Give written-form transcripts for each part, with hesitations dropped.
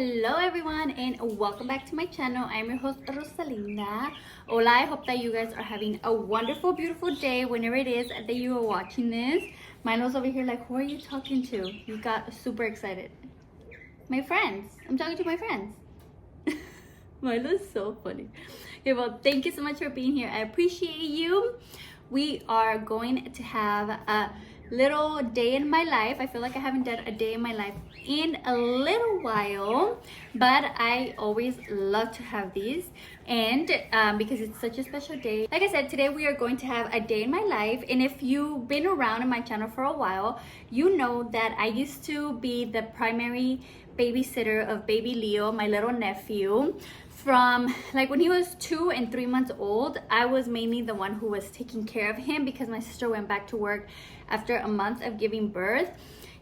Hello everyone and welcome back to my channel. I'm your host Rosalinda. Hola, I hope that you guys are having a wonderful, beautiful day whenever it is that you are watching this. Milo's over here like, who are you talking to? He got super excited. My friends. I'm talking to my friends. Milo's so funny. Okay, well, thank you so much for being here. I appreciate you. We are going to have a little day in my life. I feel like I haven't done a day in my life in a little while, but I always love to have these, and because it's such a special day. Like I said, today we are going to have a day in my life, and if you've been around in my channel for a while, you know that I used to be the primary babysitter of baby Leo, my little nephew. From like when he was 2 and 3 months old, I was mainly the one who was taking care of him because my sister went back to work after a month of giving birth,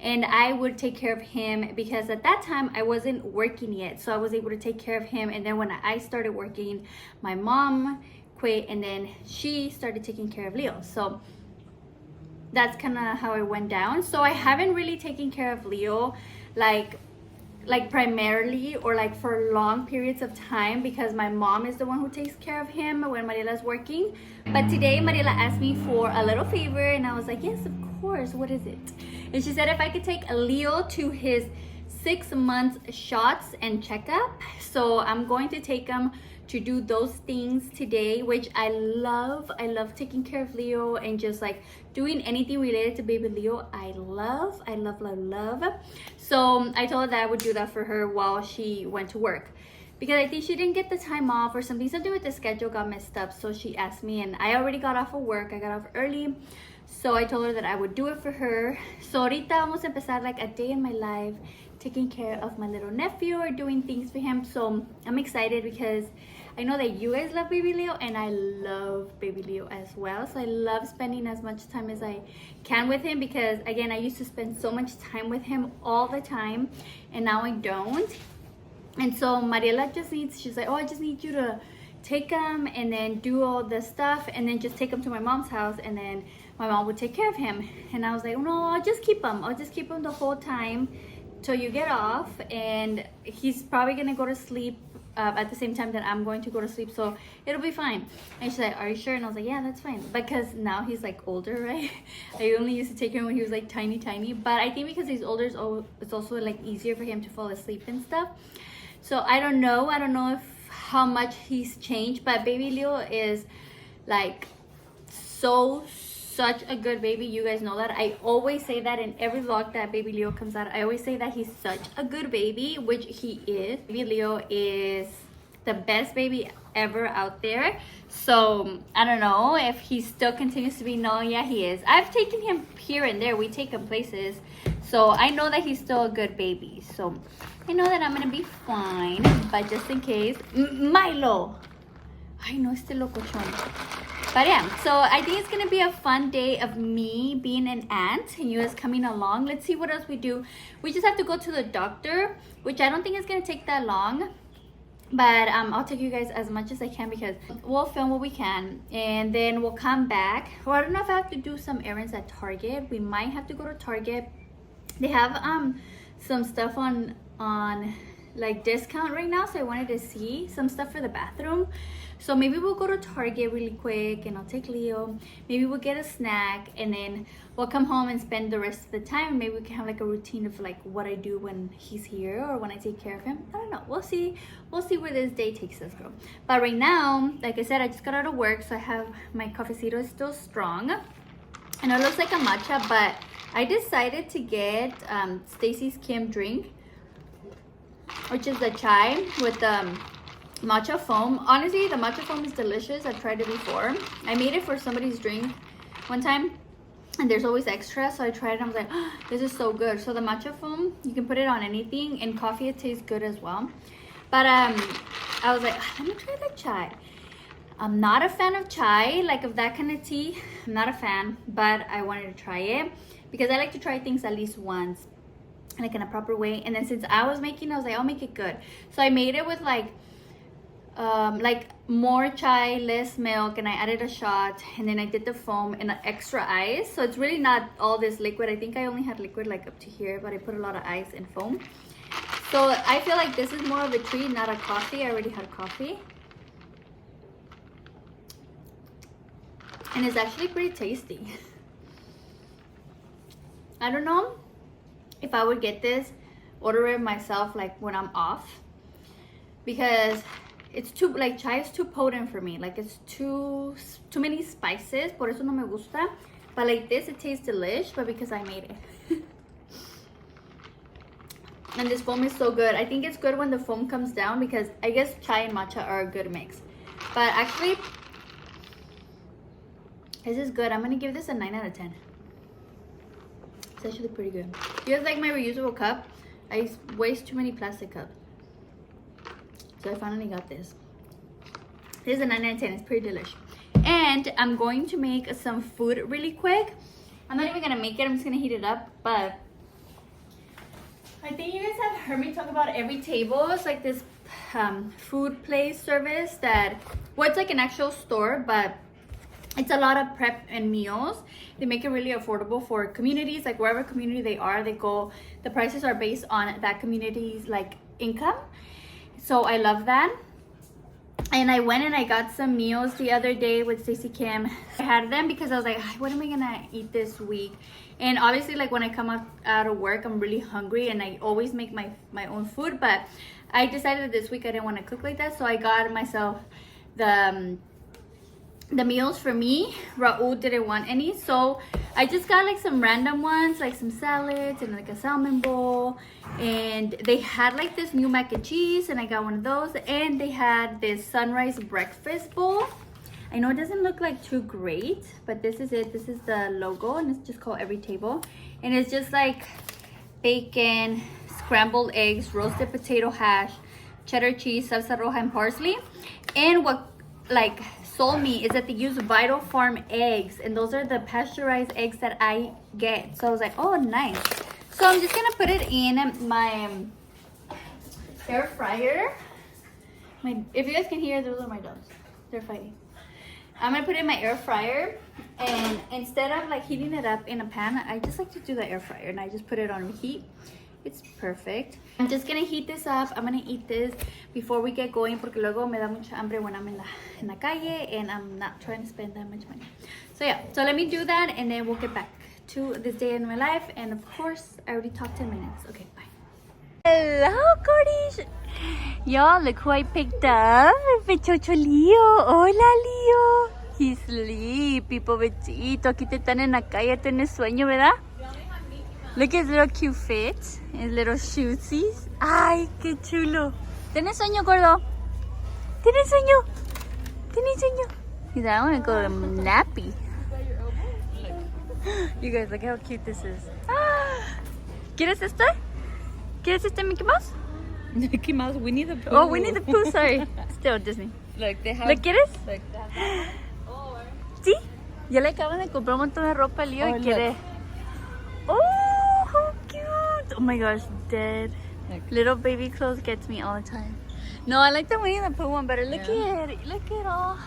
and I would take care of him because at that time I wasn't working yet, so I was able to take care of him. And then when I started working, my mom quit, and then she started taking care of Leo. So that's kind of how it went down. So I haven't really taken care of Leo like primarily or like for long periods of time because my mom is the one who takes care of him when Mariela's working. But today Mariela asked me for a little favor, and I was like, yes, of course, what is it? And she said if I could take Leo to his 6 months shots and checkup. So I'm going to take him to do those things today, which I love. I love taking care of Leo and just like doing anything related to baby Leo. I love. So I told her that I would do that for her while she went to work, because I think she didn't get the time off or something with the schedule got messed up. So she asked me, and I already got off of work. I got off early, so I told her that I would do it for her. So ahorita vamos a empezar like a day in my life, taking care of my little nephew or doing things for him. So I'm excited because I know that you guys love baby Leo, and I love baby Leo as well. So I love spending as much time as I can with him, because again, I used to spend so much time with him all the time, and now I don't. And so Mariela just needs, she's like, oh, I just need you to take him and then do all the stuff and then just take him to my mom's house, and then my mom would take care of him. And I was like, no, I'll just keep him the whole time till you get off, and he's probably gonna go to sleep at the same time that I'm going to go to sleep, so it'll be fine. And she's like, are you sure? And I was like, yeah, that's fine, because now he's like older, right? I only used to take him when he was like tiny, but I think because he's older, it's also like easier for him to fall asleep and stuff. So I don't know if how much he's changed, but baby Leo is like such a good baby. You guys know that. I always say that in every vlog that baby Leo comes out. I always say that he's such a good baby, which he is. Baby Leo is the best baby ever out there. So I don't know if he still continues to be. No, yeah, he is. I've taken him here and there. We take him places, so I know that he's still a good baby. So I know that I'm gonna be fine, but just in case, Milo. Ay, no, este locochón. But yeah, so I think it's gonna be a fun day of me being an aunt and you guys coming along. Let's see what else we do. We just have to go to the doctor, which I don't think is gonna take that long. But I'll take you guys as much as I can, because we'll film what we can, and then we'll come back. Well, I don't know if I have to do some errands at Target. We might have to go to Target. They have some stuff on like discount right now, so I wanted to see some stuff for the bathroom. So maybe we'll go to Target really quick, and I'll take Leo. Maybe we'll get a snack, and then we'll come home and spend the rest of the time. Maybe we can have like a routine of like what I do when he's here or when I take care of him. I don't know. We'll see where this day takes us, girl. But right now, like I said, I just got out of work, so I have my cafecito is still strong. And it looks like a matcha, but I decided to get Stacy's Kim drink, which is the chai with matcha foam. Honestly, the matcha foam is delicious. I've tried it before. I made it for somebody's drink one time, and there's always extra, so I tried it and I was like, oh, this is so good. So the matcha foam, you can put it on anything. In coffee, it tastes good as well. But I was like, let me try the chai. I'm not a fan of chai, like of that kind of tea. I'm not a fan, but I wanted to try it because I like to try things at least once, like in a proper way. And then since I was making, I was like, I'll make it good. So I made it with like more chai, less milk, and I added a shot, and then I did the foam and extra ice. So it's really not all this liquid. I think I only had liquid like up to here, but I put a lot of ice and foam. So I feel like this is more of a treat, not a coffee. I already had coffee. And it's actually pretty tasty. I don't know if I would get this, order it myself like when I'm off. Because it's too, like, chai is too potent for me. Like, it's too many spices. Por eso no me gusta. But like this, it tastes delish. But because I made it. And this foam is so good. I think it's good when the foam comes down because I guess chai and matcha are a good mix. But actually, this is good. I'm gonna give this a 9 out of 10. It's actually pretty good. You guys like my reusable cup? I waste too many plastic cups. So I finally got this. This is a 9 out of 10. It's pretty delish. And I'm going to make some food really quick. I'm not even gonna make it. I'm just gonna heat it up. But I think you guys have heard me talk about Every Table. It's like this food place service that, well, it's like an actual store, but it's a lot of prep and meals. They make it really affordable for communities, like wherever community they are, they go, the prices are based on that community's like income. So I love that. And I went and I got some meals the other day with Stacey Kim. I had them because I was like, what am I gonna eat this week? And obviously, like when I come out of work, I'm really hungry and I always make my own food. But I decided that this week I didn't want to cook like that. So I got myself the meals for me. Raul didn't want any. So I just got like some random ones, like some salads and like a salmon bowl. And they had like this new mac and cheese and I got one of those. And they had this sunrise breakfast bowl. I know it doesn't look like too great, but this is it. This is the logo and it's just called Every Table. And it's just like bacon, scrambled eggs, roasted potato hash, cheddar cheese, salsa roja, and parsley. And what like sold me is that they use Vital Farm eggs, and those are the pasteurized eggs that I get. So I was like, oh, nice. So I'm just gonna put it in my air fryer. If you guys can hear, those are my dogs. They're fighting. I'm gonna put it in my air fryer, and instead of like heating it up in a pan, I just like to do the air fryer, and I just put it on heat. It's perfect. I'm just gonna heat this up. I'm gonna eat this before we get going porque luego me da mucha hambre when I'm in la calle and I'm not trying to spend that much money. So yeah, so let me do that and then we'll get back to this day in my life. And of course, I already talked 10 minutes. Okay, bye. Hello, Cordish. Y'all, look who I picked up. Pechocho Leo. Hola, Leo. He's sleepy, pobrecito. Aquí te están en la calle, tienes sueño, ¿verdad? Look at his little cute fit, his little shoesies. Ay, qué chulo. ¿Tienes sueño, gordo? ¿Tienes sueño? ¿Tienes sueño? He's like, I want to go to nappy. You guys, look how cute this is. ¿Quieres este? ¿Quieres este Mickey Mouse? Mickey Mouse, Winnie the Pooh. Oh, Winnie the Pooh, sorry. Still Disney. Like they have. ¿Lo quieres? Like that. Or. Sí. Ya le acaban de comprar un montón de ropa a Leo y quiere. Oh, how cute! Oh my gosh, dead. Look. Little baby clothes gets me all the time. No, I like the Winnie the Pooh one better. Look at it. Look at all.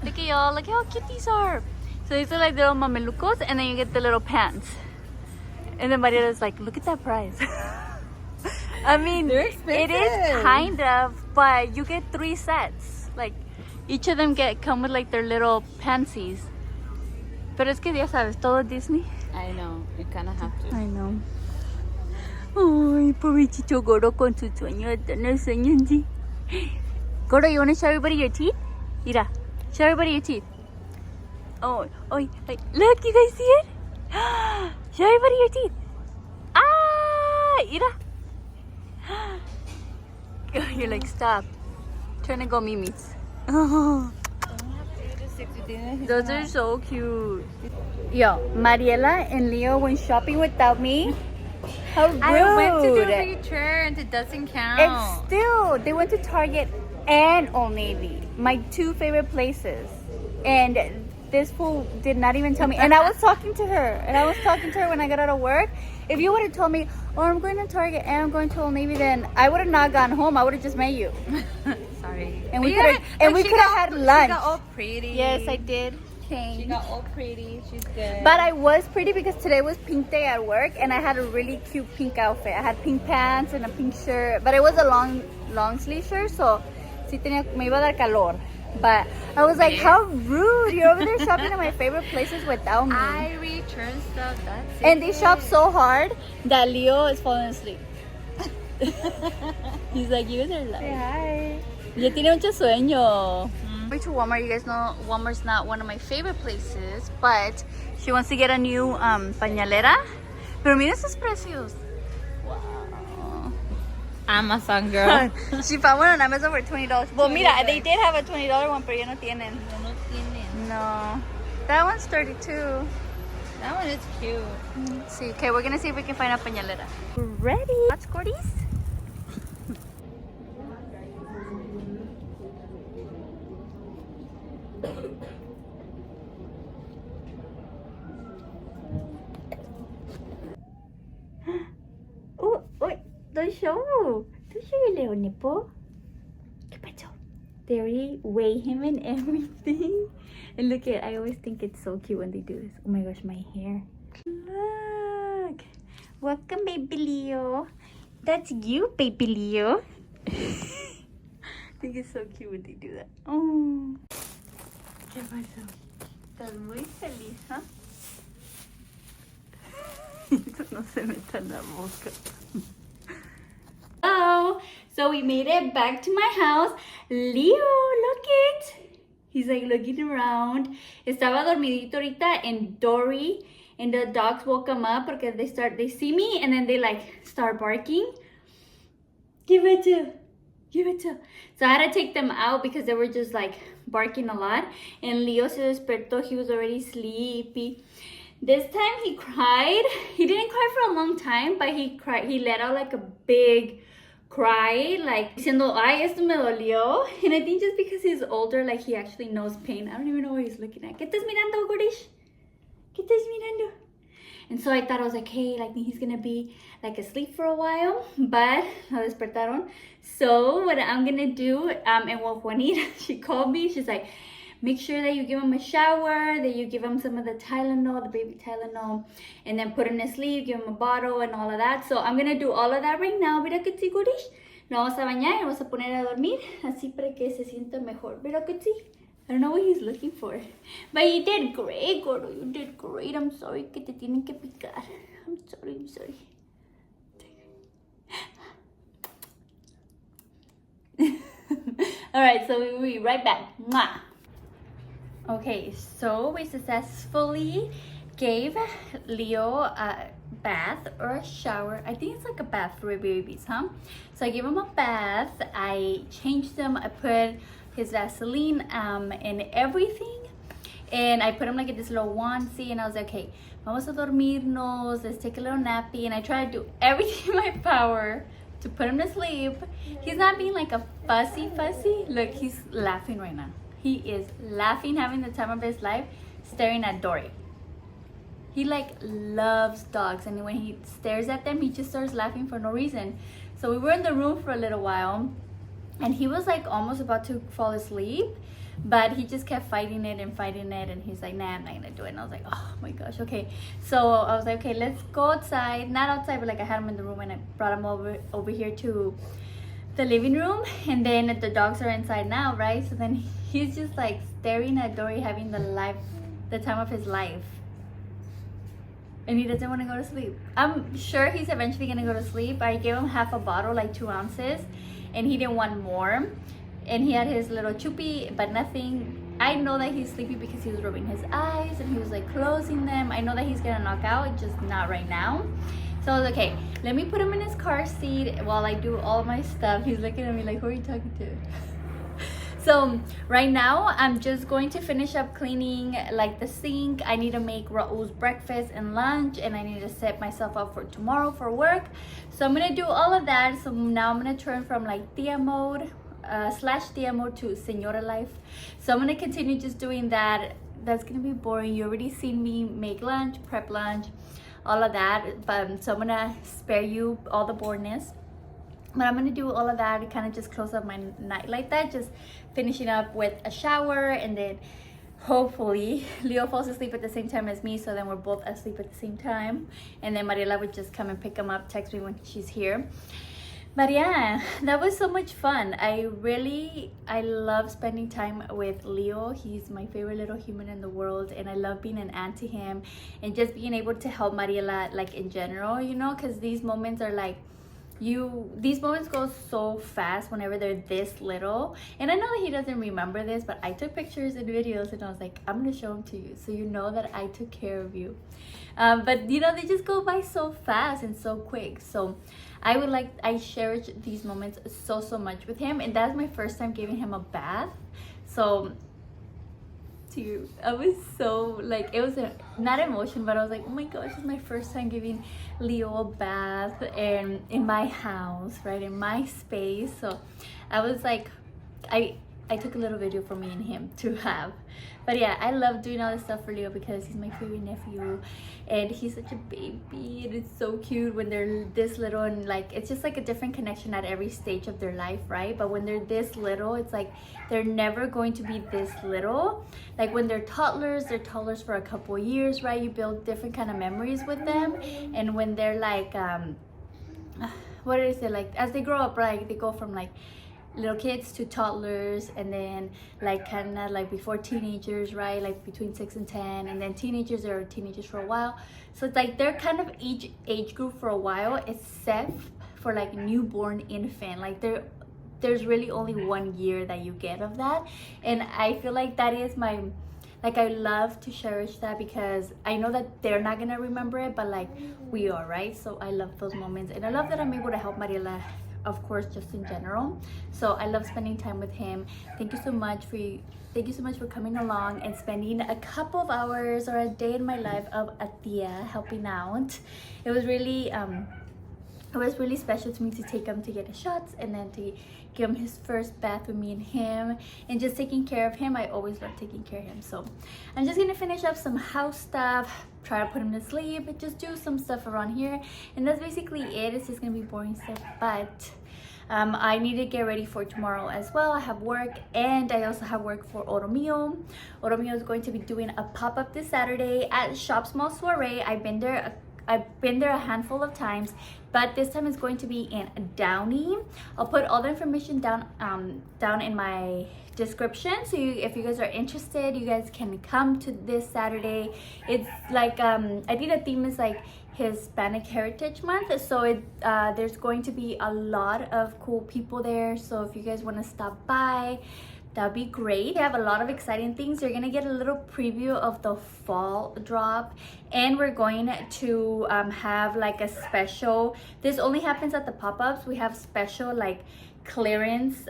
Look at y'all. Look how cute these are. So these are like little mamelucos, and then you get the little pants. And then Mariela's like, look at that price. I mean, they're expensive. It is kind of, but you get 3 sets. Like, each of them come with like their little pantsies. Pero es que ya sabes, todo Disney. I know, you kind of have to. I know. Ay, pobrecito Goro con su sueño, tener sueño en sí. Goro, you want to show everybody your teeth? Mira, show everybody your teeth. Oh, look, you guys see it? Show everybody your teeth. Ah, mira. You're like, stop. Trying to go mimis. Oh. Those are so cute. Yo, Mariela and Leo went shopping without me. How rude. I went to do a return. It doesn't count. And still, they went to Target and Old Navy, my 2 favorite places. And this fool did not even tell me. And I was talking to her. When I got out of work. If you would have told me, oh, I'm going to Target and I'm going to Old Navy, then I would have not gone home. I would have just met you. Sorry. And we could have had lunch. She got all pretty. Yes, I did. She got all pretty. She's good. But I was pretty because today was pink day at work and I had a really cute pink outfit. I had pink pants and a pink shirt, but it was a long sleeve shirt, so sí tenía, me iba a dar calor. But I was like, how rude! You're over there shopping at my favorite places without me. I return stuff. That's it. And they shop so hard that Leo is falling asleep. He's like, you guys are lying. Say hi. Ya tiene mucho sueño. Way to Walmart. You guys know Walmart's not one of my favorite places, but she wants to get a new pañalera. Pero mira esos precios. Wow. Amazon girl. She found one on Amazon for $20. Well, mira, they did have a $20 one, pero ya no tienen. No tienen. No. That one's $32. That one is cute. Let's see. Okay, we're gonna see if we can find a pañalera. Ready? Watch, Gordies. Oh, don't show your little nipple. ¿Qué pasó? They already weigh him and everything. And look at, I always think it's so cute when they do this. Oh my gosh, my hair. Look. Welcome, baby Leo. That's you, baby Leo. I think it's so cute when they do that. Oh. ¿Qué pasó? Estás muy feliz, ¿huh? No se meta en la boca. Oh, so we made it back to my house. Leo, look it. He's like looking around. Estaba dormidito ahorita, and Dory and the dogs woke him up because they see me and then they like start barking. Give it to. So I had to take them out because they were just like barking a lot. And Leo se despertó. He was already sleepy. This time he cried. He didn't cry for a long time, but he cried. He let out like a big cry, like diciendo, ay, esto me dolió. And I think just because he's older, like he actually knows pain. I don't even know what he's looking at. ¿Qué estás mirando, Gordish? ¿Qué estás mirando? And so I thought, I was like, hey, like he's gonna be like asleep for a while, but lo despertaron. So what I'm gonna do, and well, Juanita, she called me. She's like, make sure that you give him a shower, that you give him some of the Tylenol, the baby Tylenol, and then put him to sleep, give him a bottle and all of that. So I'm gonna do all of that right now. Mira que sí, Gordish. Lo vamos a bañar y vamos a poner a dormir, así para que se sienta mejor. Mira que sí. I don't know what he's looking for. But you did great, Gordo. You did great. I'm sorry que te tienen que picar. I'm sorry. Alright, so we'll be right back. Mwah. Okay, so we successfully gave Leo a bath or a shower. I think it's like a bath for babies, huh? So I gave him a bath. I changed him. I put his Vaseline and everything. And I put him like in this little onesie. And I was like, okay, vamos a dormirnos. Let's take a little nappy. And I try to do everything in my power to put him to sleep. He's not being like a fussy. Look, he's laughing right now. He is laughing, having the time of his life, staring at Dory. He like loves dogs, and when he stares at them, he just starts laughing for no reason. So we were in the room for a little while, and he was like almost about to fall asleep, but he just kept fighting it, and he's like, nah, I'm not gonna do it. And I was like, oh my gosh, okay. So I was like, okay, let's go outside. Not outside, but like I had him in the room, and I brought him over here to the living room, and then the dogs are inside now, right? So then he's just like staring at Dory, having the time of his life, and he doesn't want to go to sleep. I'm sure he's eventually gonna go to sleep. I gave him half a bottle, like 2 ounces, and he didn't want more. And he had his little chupi, but nothing. I know that he's sleepy because he was rubbing his eyes and he was like closing them. I know that he's gonna knock out, just not right now. So I was like, okay, let me put him in his car seat while I do all my stuff. He's looking at me like, who are you talking to? So right now, I'm just going to finish up cleaning like the sink. I need to make Raul's breakfast and lunch, and I need to set myself up for tomorrow for work. So I'm gonna do all of that. So now I'm gonna turn from like Tia mode, /Tia mode to Senora life. So I'm gonna continue just doing that. That's gonna be boring. You already seen me make lunch, prep lunch, all of that, but so I'm gonna spare you all the boredness, but I'm gonna do all of that, kind of just close up my night like that, just finishing up with a shower, and then hopefully Leo falls asleep at the same time as me, so then we're both asleep at the same time, and then Mariela would just come and pick him up, text me when she's here. But yeah, that was so much fun. I love spending time with Leo. He's my favorite little human in the world, and I love being an aunt to him and just being able to help Mariela, like, in general, you know, because these moments are like, these moments go so fast whenever they're this little. And I know that he doesn't remember this, but I took pictures and videos, and I was like, I'm gonna show them to you so you know that I took care of you. But you know, they just go by so fast and so quick. So I cherish these moments so much with him, and that's my first time giving him a bath. So I was so, like, it was not emotion, but I was like, oh my gosh, it's my first time giving Leo a bath, and in my house, right, in my space. So I was like, I took a little video for me and him to have. But yeah, I love doing all this stuff for Leo because he's my favorite nephew, and he's such a baby, and it's so cute when they're this little, and like, it's just like a different connection at every stage of their life, right? But when they're this little, it's like they're never going to be this little. Like when they're toddlers for a couple years, right? You build different kind of memories with them. And when they're like what is it, like, as they grow up, right, they go from like little kids to toddlers, and then like kind of like before teenagers, right, like between 6 and 10, and then teenagers are teenagers for a while. So it's like they're kind of each age group for a while, except for like newborn infant. Like there's really only 1 year that you get of that, and I feel like that is my, like, I love to cherish that because I know that they're not gonna remember it, but like we are, right? So I love those moments, and I love that I'm able to help Mariela, of course, just in general. So I love spending time with him. Thank you so much for coming along and spending a couple of hours or a day in my life of a tia helping out. It was really special to me to take him to get his shots, and then to give him his first bath with me and him, and just taking care of him. I always love taking care of him. So I'm just gonna finish up some house stuff, try to put him to sleep, and just do some stuff around here, and that's basically it. It's just gonna be boring stuff, but I need to get ready for tomorrow as well. I have work, and I also have work for Oro Mio. Oro Mio is going to be doing a pop-up this Saturday at Shop Small Soiree. I've been there a handful of times, but this time it's going to be in Downey. I'll put all the information down in my description, so if you guys are interested, you guys can come to this Saturday. It's like I think the theme is like Hispanic Heritage Month, so there's going to be a lot of cool people there. So if you guys want to stop by, that'd be great. We have a lot of exciting things. You're gonna get a little preview of the fall drop, and we're going to have like a special, this only happens at the pop-ups. We have special like clearance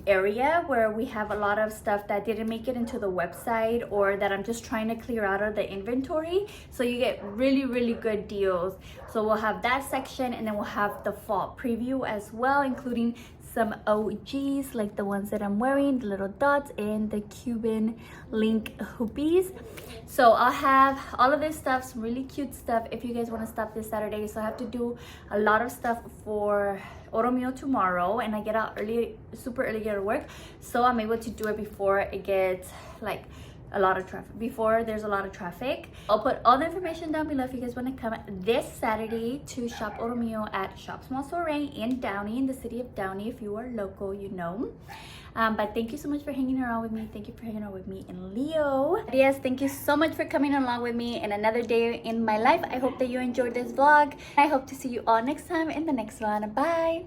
area where we have a lot of stuff that didn't make it into the website, or that I'm just trying to clear out of the inventory, so you get really good deals. So we'll have that section, and then we'll have the fall preview as well, including some OGs like the ones that I'm wearing, the little dots, and the Cuban link hoopies. So I'll have all of this stuff, some really cute stuff, if you guys want to stop this Saturday. So I have to do a lot of stuff for Oro Mio tomorrow, and I get out early, super early, get to work, so I'm able to do it before it gets like a lot of traffic, before there's a lot of traffic. I'll put all the information down below if you guys want to come this Saturday to shop Oro Mio at Shop Small Soiree in Downey, in the city of Downey. If you are local, you know. But thank you so much for hanging around with me. Thank you for hanging out with me and Leo. Yes, thank you so much for coming along with me in another day in my life. I hope that you enjoyed this vlog. I hope to see you all next time in the next one. Bye.